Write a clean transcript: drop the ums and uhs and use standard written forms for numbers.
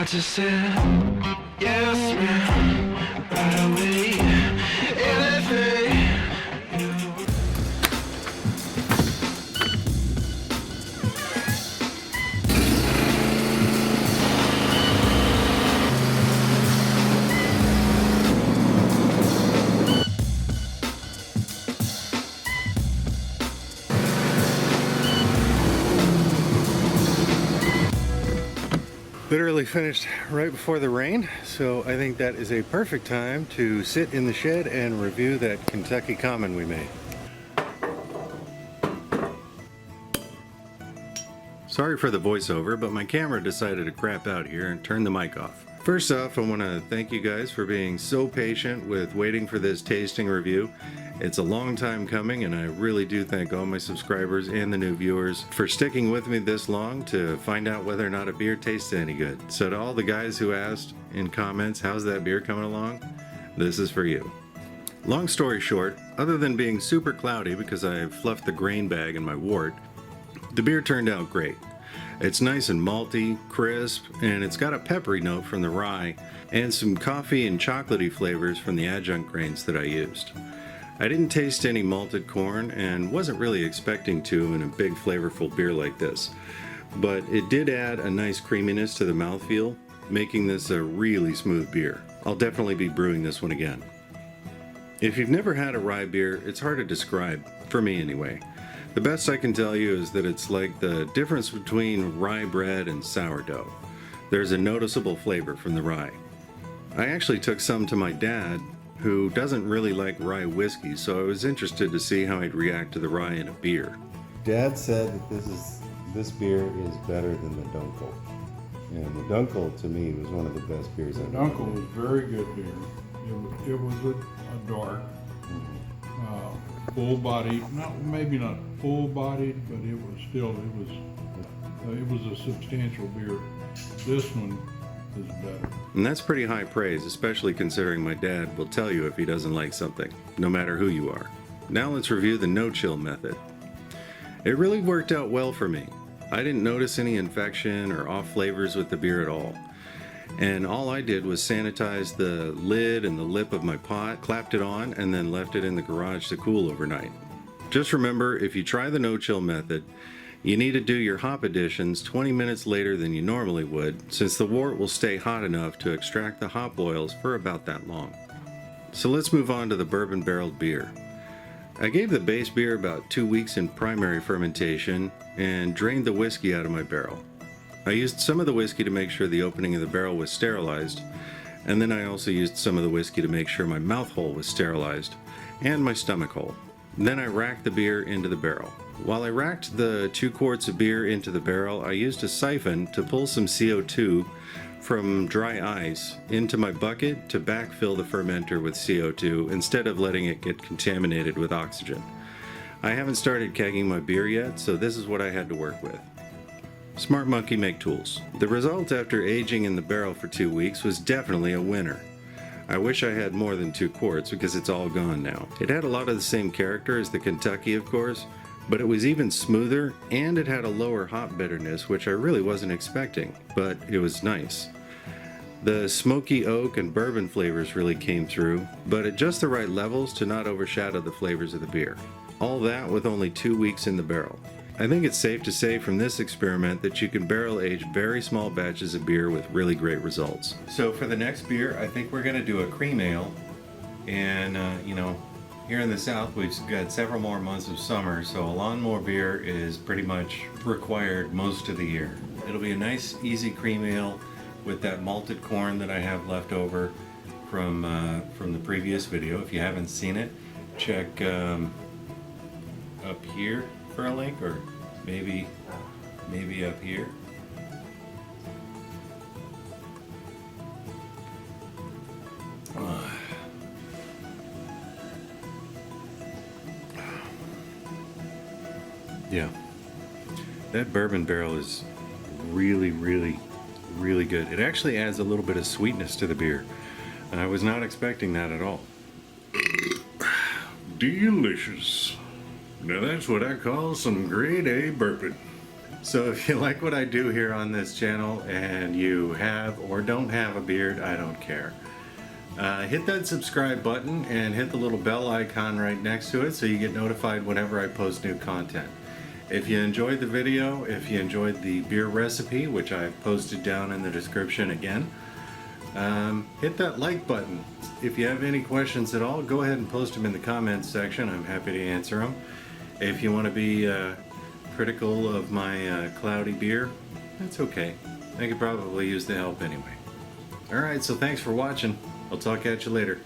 want to sip. Yes, ma'am. Right away. Anything. Literally finished right before the rain, so I think that is a perfect time to sit in the shed and review that Kentucky Common we made. Sorry for the voiceover, but my camera decided to crap out here and turn the mic off. First off, I want to thank you guys for being so patient with waiting for this tasting review. It's a long time coming, and I really do thank all my subscribers and the new viewers for sticking with me this long to find out whether or not a beer tastes any good. So to all the guys who asked in comments, how's that beer coming along? This is for you. Long story short, other than being super cloudy because I fluffed the grain bag in my wort, the beer turned out great. It's nice and malty, crisp, and it's got a peppery note from the rye and some coffee and chocolatey flavors from the adjunct grains that I used. I didn't taste any malted corn and wasn't really expecting to in a big flavorful beer like this, but it did add a nice creaminess to the mouthfeel, making this a really smooth beer. I'll definitely be brewing this one again. If you've never had a rye beer, it's hard to describe, for me anyway. The best I can tell you is that it's like the difference between rye bread and sourdough. There's a noticeable flavor from the rye. I actually took some to my dad, who doesn't really like rye whiskey, so I was interested to see how he'd react to the rye in a beer. Dad said that this beer is better than the Dunkel. And the Dunkel to me was one of the best beers I've ever had. Dunkel was very good beer. It was a dark, full bodied, maybe not full bodied, but it was a substantial beer. This one is better. And that's pretty high praise, especially considering my dad will tell you if he doesn't like something, no matter who you are. Now let's review the NoChill Method. It really worked out well for me. I didn't notice any infection or off flavors with the beer at all. And all I did was sanitize the lid and the lip of my pot, clapped it on, and then left it in the garage to cool overnight. Just remember, if you try the NoChill Method, you need to do your hop additions 20 minutes later than you normally would, since the wort will stay hot enough to extract the hop oils for about that long. So let's move on to the bourbon barreled beer. I gave the base beer about 2 weeks in primary fermentation and drained the whiskey out of my barrel. I used some of the whiskey to make sure the opening of the barrel was sterilized, and then I also used some of the whiskey to make sure my mouth hole was sterilized and my stomach hole. Then I racked the beer into the barrel. While I racked the 2 quarts of beer into the barrel, I used a siphon to pull some CO2 from dry ice into my bucket to backfill the fermenter with CO2 instead of letting it get contaminated with oxygen. I haven't started kegging my beer yet, so this is what I had to work with. Smart monkey make tools. The result after aging in the barrel for 2 weeks was definitely a winner. I wish I had more than 2 quarts because it's all gone now. It had a lot of the same character as the Kentucky, of course, but it was even smoother and it had a lower hop bitterness, which I really wasn't expecting, but it was nice. The smoky oak and bourbon flavors really came through, but at just the right levels to not overshadow the flavors of the beer. All that with only 2 weeks in the barrel. I think it's safe to say from this experiment that you can barrel age very small batches of beer with really great results. So for the next beer, I think we're going to do a cream ale. And, here in the South, we've got several more months of summer, so a lawnmower beer is pretty much required most of the year. It'll be a nice, easy cream ale with that malted corn that I have left over from the previous video. If you haven't seen it, check up here for a link, or maybe up here. Yeah, that bourbon barrel is really, really, really good. It actually adds a little bit of sweetness to the beer, and I was not expecting that at all. Delicious. Now that's what I call some grade A bourbon. So if you like what I do here on this channel and you have or don't have a beard, I don't care. Hit that subscribe button and hit the little bell icon right next to it so you get notified whenever I post new content. If you enjoyed the video, if you enjoyed the beer recipe, which I've posted down in the description again, hit that like button. If you have any questions at all, go ahead and post them in the comments section. I'm happy to answer them. If you want to be critical of my cloudy beer, that's okay. I could probably use the help anyway. Alright, so thanks for watching. I'll talk at you later.